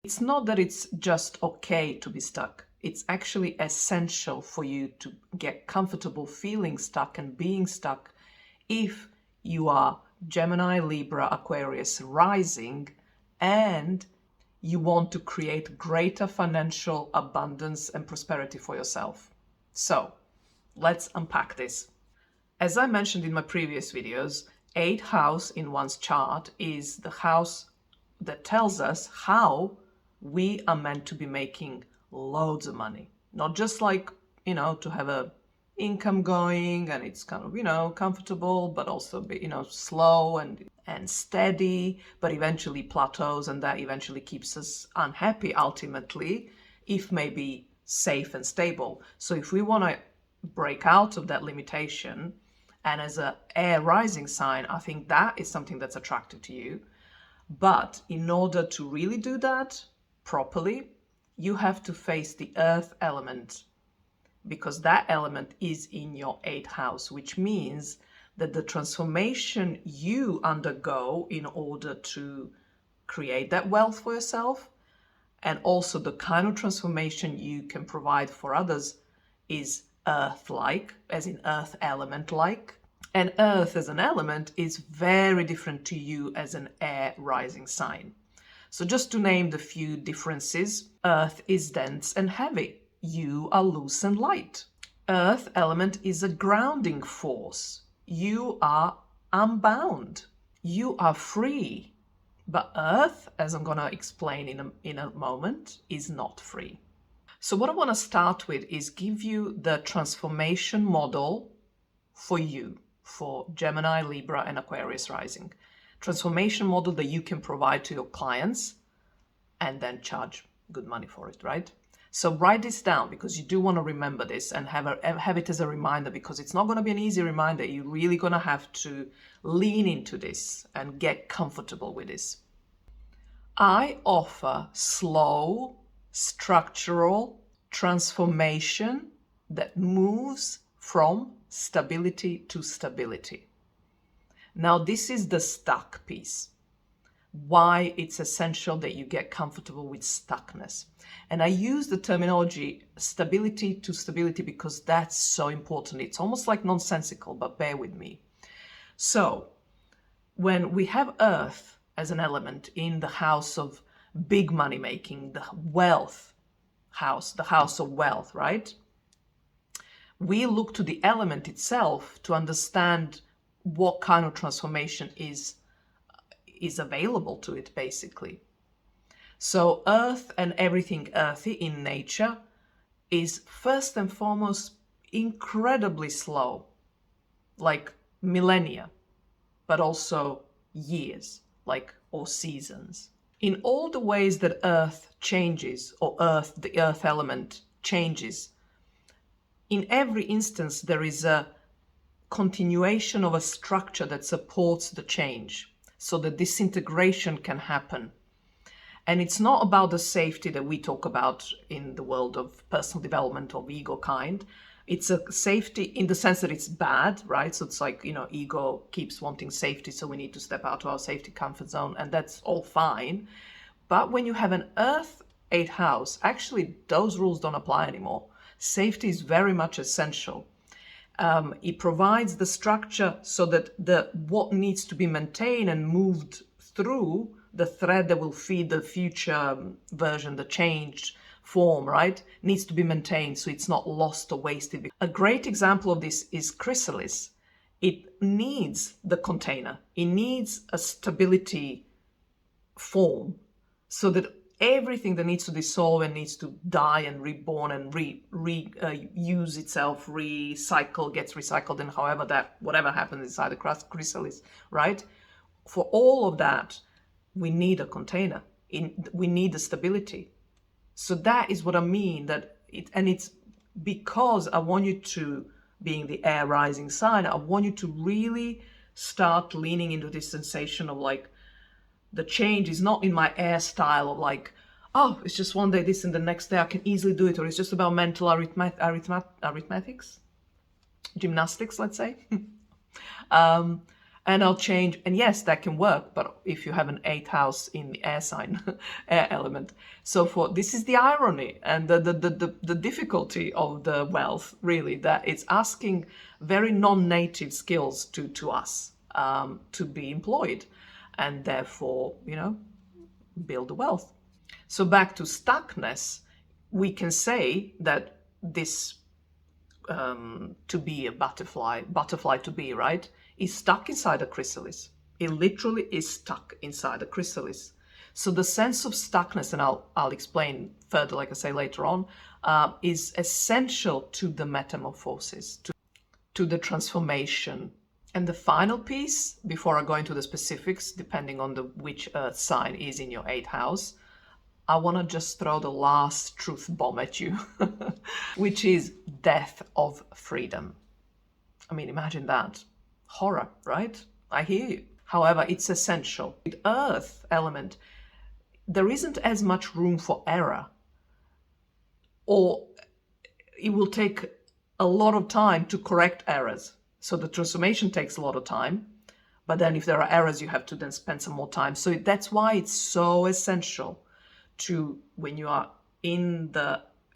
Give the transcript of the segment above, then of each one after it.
It's not that it's just okay to be stuck. It's actually essential for you to get comfortable feeling stuck and being stuck if you are Gemini, Libra, Aquarius rising and you want to create greater financial abundance and prosperity for yourself. So let's unpack this. As I mentioned in my previous videos, 8th house in one's chart is the house that tells us how we are meant to be making loads of money. Not just like, to have a income going and it's kind of, comfortable, but also be, slow and steady, but eventually plateaus, and that eventually keeps us unhappy ultimately, if maybe safe and stable. So if we want to break out of that limitation, and as a air rising sign, I think that is something that's attractive to you. But in order to really do that properly, you have to face the earth element, because that element is in your 8th house, which means that the transformation you undergo in order to create that wealth for yourself, and also the kind of transformation you can provide for others, is earth-like, as in earth element-like. And earth as an element is very different to you as an air rising sign. So just to name the few differences, earth is dense and heavy. You are loose and light. Earth element is a grounding force. You are unbound. You are free. But earth, as I'm going to explain in a moment, is not free. So what I want to start with is give you the transformation model for you, for Gemini, Libra, and Aquarius rising. Transformation model that you can provide to your clients and then charge good money for it, right? So write this down, because you do want to remember this and have it as a reminder, because it's not going to be an easy reminder. You're really going to have to lean into this and get comfortable with this. I offer slow, structural transformation that moves from stability to stability. Now, this is the stuck piece. Why it's essential that you get comfortable with stuckness. And I use the terminology stability to stability because that's so important. It's almost like nonsensical, but bear with me. So when we have earth as an element in the house of big money making, the wealth house, the house of wealth, right? We look to the element itself to understand what kind of transformation is available to it, basically. So earth and everything earthy in nature is first and foremost incredibly slow, like millennia, but also years, or seasons. In all the ways that earth changes, or the earth element changes, in every instance there is a continuation of a structure that supports the change, so that disintegration can happen. And it's not about the safety that we talk about in the world of personal development of ego kind. It's a safety in the sense that it's bad, right? So it's like, ego keeps wanting safety, so we need to step out of our safety comfort zone, and that's all fine. But when you have an earth 8th house, actually those rules don't apply anymore. Safety is very much essential. It provides the structure so that what needs to be maintained and moved through, the thread that will feed the future version, the changed form, right, needs to be maintained so it's not lost or wasted. A great example of this is chrysalis. It needs the container. It needs a stability form so that everything that needs to dissolve and needs to die and reborn and use itself, recycle, gets recycled, and whatever happens inside the chrysalis, right? For all of that, we need a container. We need the stability. So that is what I mean, and it's because I want you to, being the air rising sign, I want you to really start leaning into this sensation of the change is not in my air style of oh, it's just one day this and the next day I can easily do it, or it's just about mental arithmetics, gymnastics, let's say. and I'll change. And yes, that can work, but if you have an 8th house in the air sign, air element. So for this is the irony and the difficulty of the wealth, really, that it's asking very non-native skills to us to be employed, and therefore, build the wealth. So back to stuckness, we can say that this to be a butterfly to be, right, is stuck inside a chrysalis. It literally is stuck inside a chrysalis. So the sense of stuckness, and I'll explain further, like I say later on, is essential to the metamorphosis, to the transformation. And the final piece, before I go into the specifics, depending on which earth sign is in your 8th house, I want to just throw the last truth bomb at you, which is death of freedom. I mean, imagine that. Horror, right? I hear you. However, it's essential. With earth element, there isn't as much room for error, or it will take a lot of time to correct errors. So the transformation takes a lot of time, but then if there are errors, you have to then spend some more time. So that's why it's so essential to, when you are in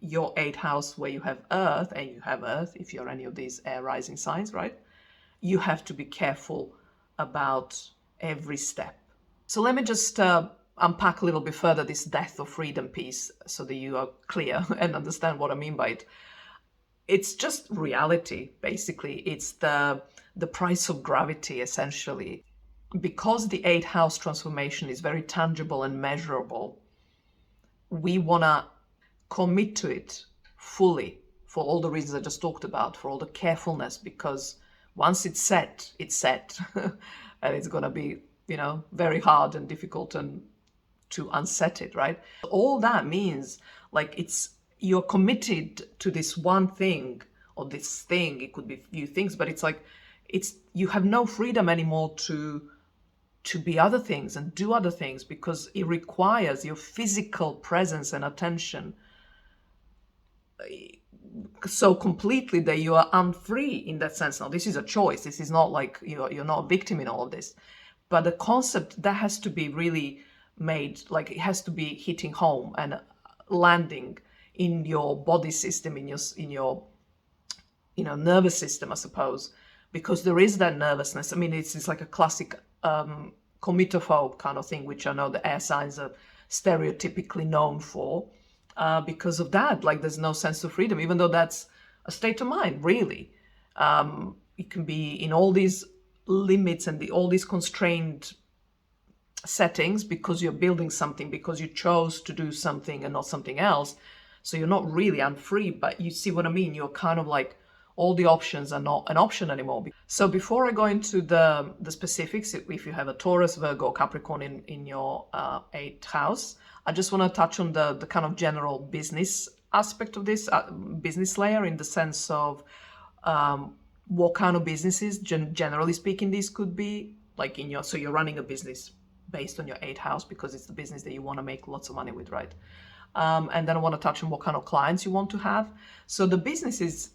your 8th house where you have earth, and you have earth if you're any of these air rising signs, right? You have to be careful about every step. So let me just unpack a little bit further this death of freedom piece so that you are clear and understand what I mean by it. It's just reality, basically. It's the price of gravity, essentially. Because the 8th house transformation is very tangible and measurable, we want to commit to it fully for all the reasons I just talked about, for all the carefulness, because once it's set, and it's going to be, very hard and difficult and to unset it, right? All that means, like, you're committed to this one thing or this thing. It could be a few things, but it's like, you have no freedom anymore to be other things and do other things, because it requires your physical presence and attention so completely that you are unfree in that sense. Now, this is a choice. This is not like you're not a victim in all of this, but the concept that has to be really made, like, it has to be hitting home and landing in your body system, in your nervous system, I suppose, because there is that nervousness. I mean, it's like a classic comitophobe kind of thing, which I know the air signs are stereotypically known for. Because of that, like, there's no sense of freedom, even though that's a state of mind, really. It can be in all these limits and all these constrained settings, because you're building something, because you chose to do something and not something else. So you're not really unfree, but you see what I mean? You're kind of like, all the options are not an option anymore. So before I go into the specifics, if you have a Taurus, Virgo, Capricorn in your 8th house, I just want to touch on the kind of general business aspect of this, business layer, in the sense of what kind of businesses, generally speaking, these could be, like, so you're running a business based on your 8th house, because it's the business that you want to make lots of money with, right? And then I want to touch on what kind of clients you want to have. So the businesses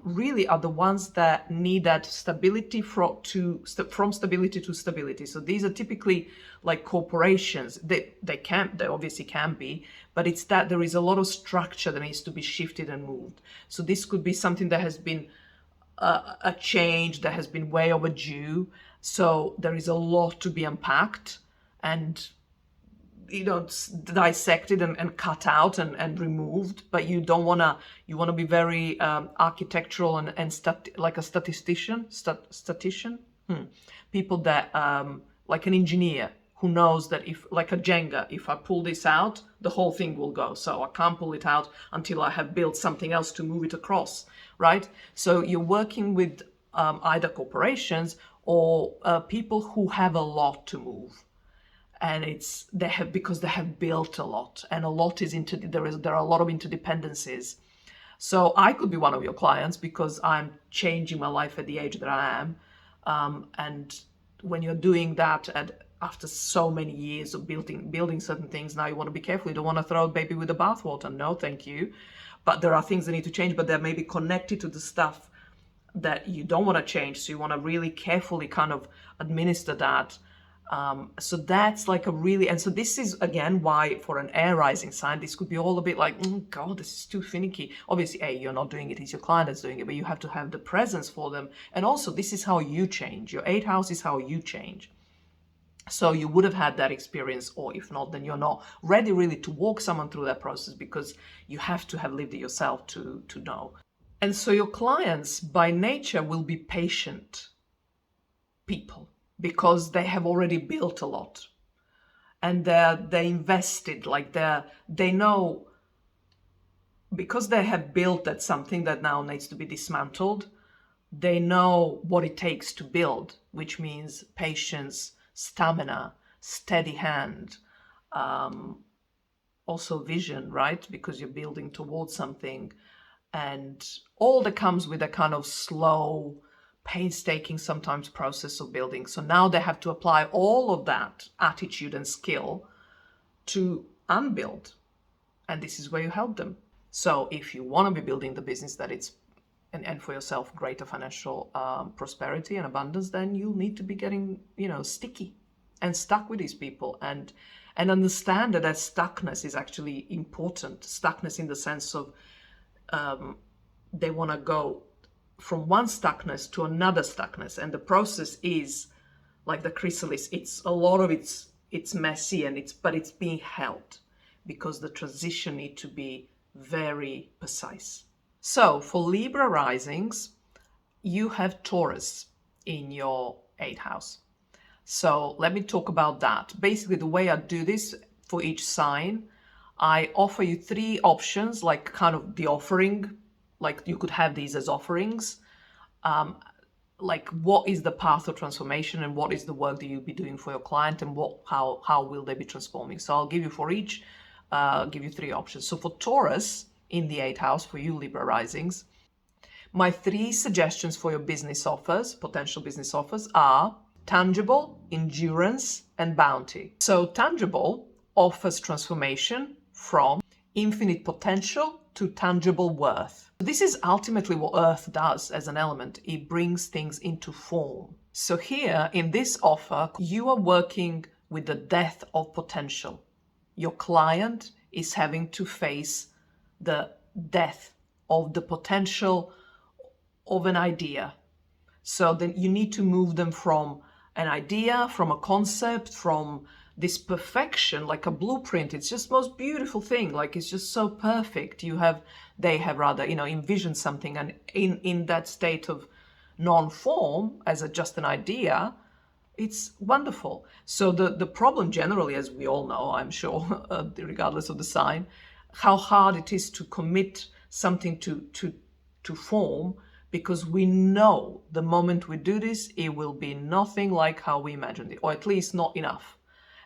really are the ones that need that stability from stability to stability. So these are typically like corporations. They obviously can be, but it's that there is a lot of structure that needs to be shifted and moved. So this could be something that has been a change that has been way overdue. So there is a lot to be unpacked and dissected and cut out and removed, but you want to be very architectural and like a statistician, people that like an engineer who knows that if, like a Jenga, if I pull this out, the whole thing will go. So I can't pull it out until I have built something else to move it across, right? So you're working with either corporations or people who have a lot to move. And because they have built a lot, and a lot is there are a lot of interdependencies. So I could be one of your clients because I'm changing my life at the age that I am. And when you're doing that after so many years of building certain things, now you want to be careful. You don't want to throw a baby with the bathwater. No, thank you. But there are things that need to change, but they're maybe connected to the stuff that you don't want to change. So you want to really carefully kind of administer that. So that's like a really, and so this is again why for an air rising sign, this could be all a bit like, God, this is too finicky. Obviously, you're not doing it, it's your client that's doing it, but you have to have the presence for them. And also, this is how you change. Your 8th house is how you change. So you would have had that experience, or if not, then you're not ready really to walk someone through that process, because you have to have lived it yourself to know. And so your clients by nature will be patient people, because they have already built a lot, and they're invested, like they know, because they have built that something that now needs to be dismantled. They know what it takes to build, which means patience, stamina, steady hand, also vision, right? Because you're building towards something, and all that comes with a kind of slow, painstaking sometimes process of building. So now they have to apply all of that attitude and skill to unbuild, and this is where you help them. So if you want to be building the business that it's and for yourself greater financial prosperity and abundance, then you need to be getting sticky and stuck with these people, and understand that stuckness is actually important. Stuckness in the sense of they want to go from one stuckness to another stuckness, and the process is like the chrysalis. It's a lot of it's messy, and but it's being held, because the transition need to be very precise. So for Libra risings, you have Taurus in your 8th house. So let me talk about that. Basically, the way I do this for each sign, I offer you 3 options, like kind of the offering, like you could have these as offerings. Like what is the path of transformation, and what is the work that you'll be doing for your client, and how will they be transforming. So I'll give you for each, give you 3 options. So for Taurus in the 8th house, for you Libra risings, my 3 suggestions for your business offers, potential business offers, are tangible, endurance, and bounty. So tangible offers transformation from infinite potential to tangible worth. This is ultimately what Earth does as an element. It brings things into form. So here in this offer, you are working with the death of potential. Your client is having to face the death of the potential of an idea. So then you need to move them from an idea, from a concept, from this perfection, like a blueprint. It's just the most beautiful thing. Like it's just so perfect. They have rather, envisioned something, and in that state of non-form as just an idea, it's wonderful. So the problem generally, as we all know, I'm sure, regardless of the sign, how hard it is to commit something to form, because we know the moment we do this, it will be nothing like how we imagined it, or at least not enough.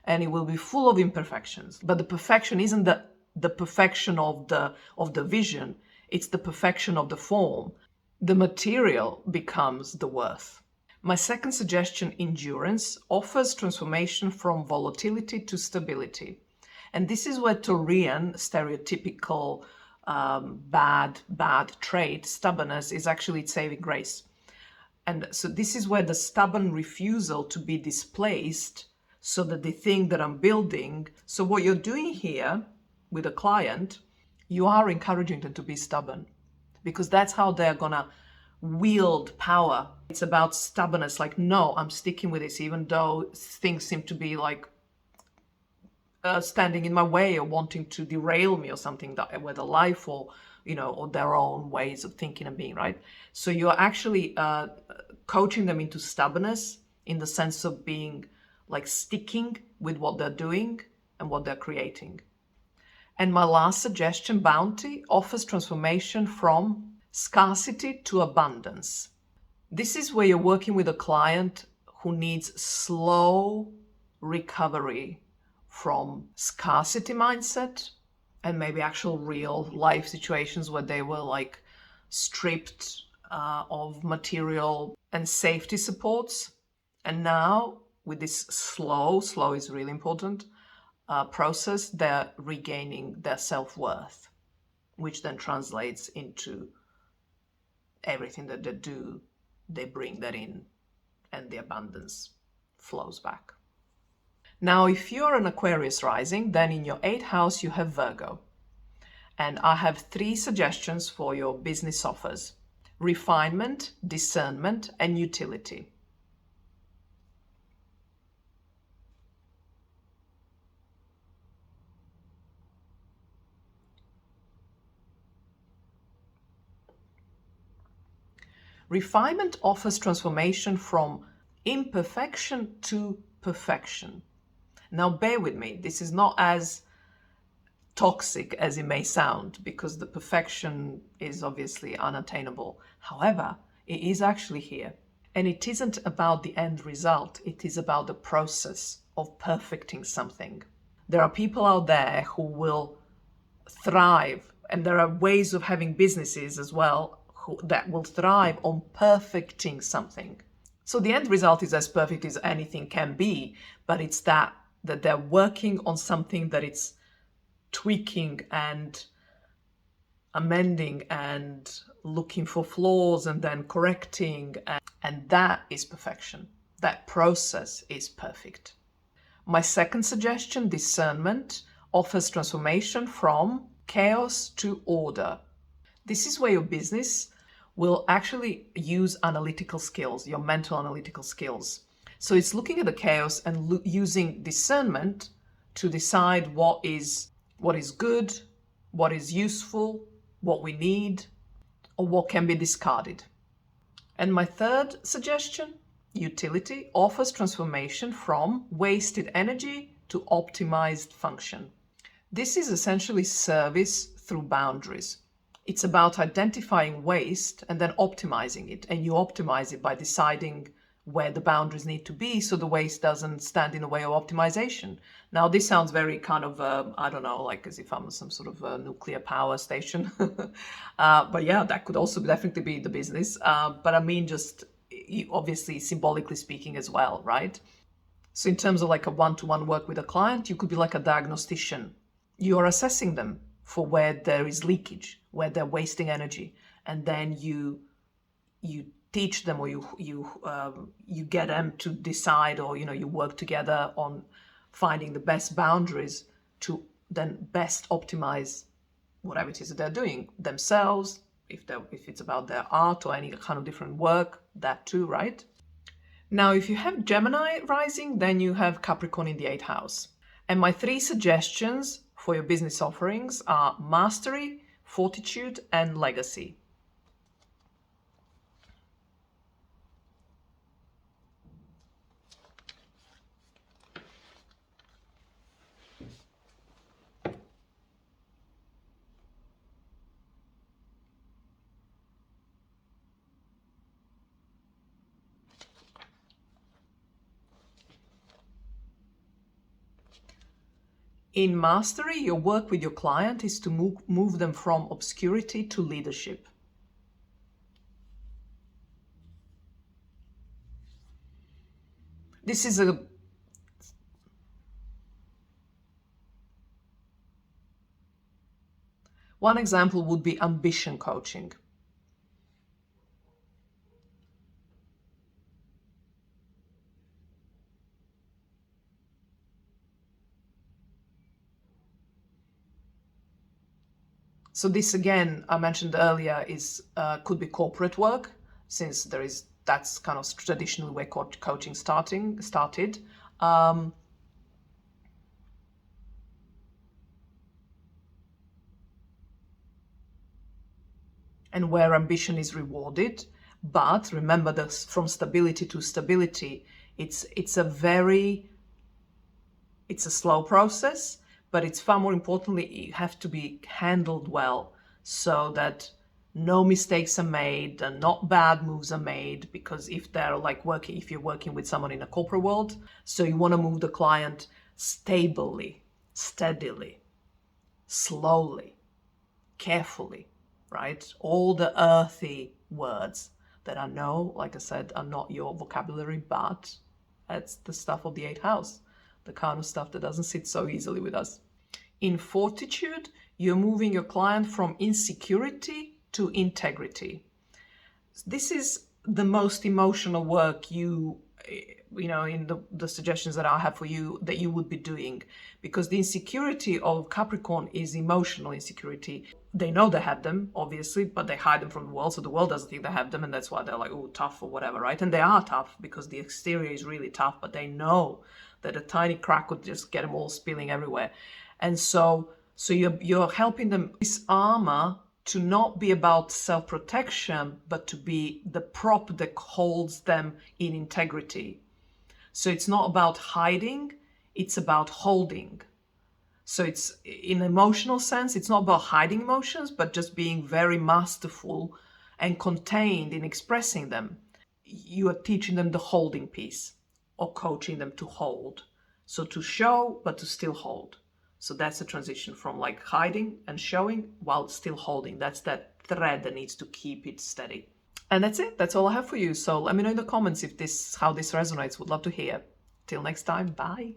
And it will be full of imperfections. But the perfection isn't the perfection of the vision, it's the perfection of the form. The material becomes the worth. My second suggestion, endurance, offers transformation from volatility to stability. And this is where Taurian stereotypical bad trait, stubbornness, is actually its saving grace. And so this is where the stubborn refusal to be displaced, so that they think that I'm building. So what you're doing here with a client, you are encouraging them to be stubborn, because that's how they're gonna wield power. It's about stubbornness, like, no, I'm sticking with this, even though things seem to be like standing in my way or wanting to derail me or something, that whether life or or their own ways of thinking and being, right? So you're actually coaching them into stubbornness, in the sense of being like sticking with what they're doing and what they're creating. And my last suggestion, bounty, offers transformation from scarcity to abundance. This is where you're working with a client who needs slow recovery from scarcity mindset, and maybe actual real life situations where they were like stripped of material and safety supports. And now with this slow is really important, process, they're regaining their self-worth, which then translates into everything that they do, they bring that in and the abundance flows back. Now, if you're an Aquarius rising, then in your 8th house you have Virgo. And I have 3 suggestions for your business offers: refinement, discernment, and utility. Refinement offers transformation from imperfection to perfection. Now, bear with me, this is not as toxic as it may sound, because the perfection is obviously unattainable. However, it is actually here. And it isn't about the end result, it is about the process of perfecting something. There are people out there who will thrive, and there are ways of having businesses as well that will thrive on perfecting something. So the end result is as perfect as anything can be, but it's that they're working on something that it's tweaking and amending and looking for flaws and then correcting, and that is perfection. That process is perfect. My second suggestion, discernment, offers transformation from chaos to order. This is where your business will actually use analytical skills, your mental analytical skills. So it's looking at the chaos and using discernment to decide what is good, what is useful, what we need, or what can be discarded. And my third suggestion, utility, offers transformation from wasted energy to optimized function. This is essentially service through boundaries. It's about identifying waste and then optimizing it. And you optimize it by deciding where the boundaries need to be so the waste doesn't stand in the way of optimization. Now, this sounds very kind of, I don't know, like as if I'm some sort of a nuclear power station. But yeah, that could also definitely be the business. But I mean, just obviously symbolically speaking as well, right? So in terms of like a one-to-one work with a client, you could be like a diagnostician. You are assessing them for where there is leakage, where they're wasting energy, and then you teach them, or you get them to decide, or you work together on finding the best boundaries to then best optimize whatever it is that they're doing themselves, if it's about their art or any kind of different work, that too, right? Now, if you have Gemini rising, then you have Capricorn in the 8th house. And my 3 suggestions for your business offerings are mastery, fortitude, and legacy. In mastery, your work with your client is to move them from obscurity to leadership. This is one example would be ambition coaching. So this, again, I mentioned earlier, is could be corporate work, since that's kind of traditionally where coaching started. And where ambition is rewarded. But remember that from stability to stability, it's a slow process, but it's far more importantly, you have to be handled well so that no mistakes are made and not bad moves are made. Because if you're working with someone in a corporate world, so you want to move the client stably, steadily, slowly, carefully, right? All the earthy words that I know, like I said, are not your vocabulary, but that's the stuff of the 8th house, the kind of stuff that doesn't sit so easily with us. In fortitude, you're moving your client from insecurity to integrity. This is the most emotional work you know, in the suggestions that I have for you, that you would be doing, because the insecurity of Capricorn is emotional insecurity. They know they have them, obviously, but they hide them from the world, so the world doesn't think they have them, and that's why they're like, oh, tough or whatever, right? And they are tough because the exterior is really tough, but they know that a tiny crack would just get them all spilling everywhere. And so you're helping them, this armor, to not be about self-protection, but to be the prop that holds them in integrity. So it's not about hiding, it's about holding. So it's, in emotional sense, it's not about hiding emotions, but just being very masterful and contained in expressing them. You are teaching them the holding piece, or coaching them to hold. So to show, but to still hold. So that's the transition from like hiding and showing while still holding. That's that thread that needs to keep it steady. And that's it. That's all I have for you. So let me know in the comments if how this resonates. Would love to hear. Till next time. Bye.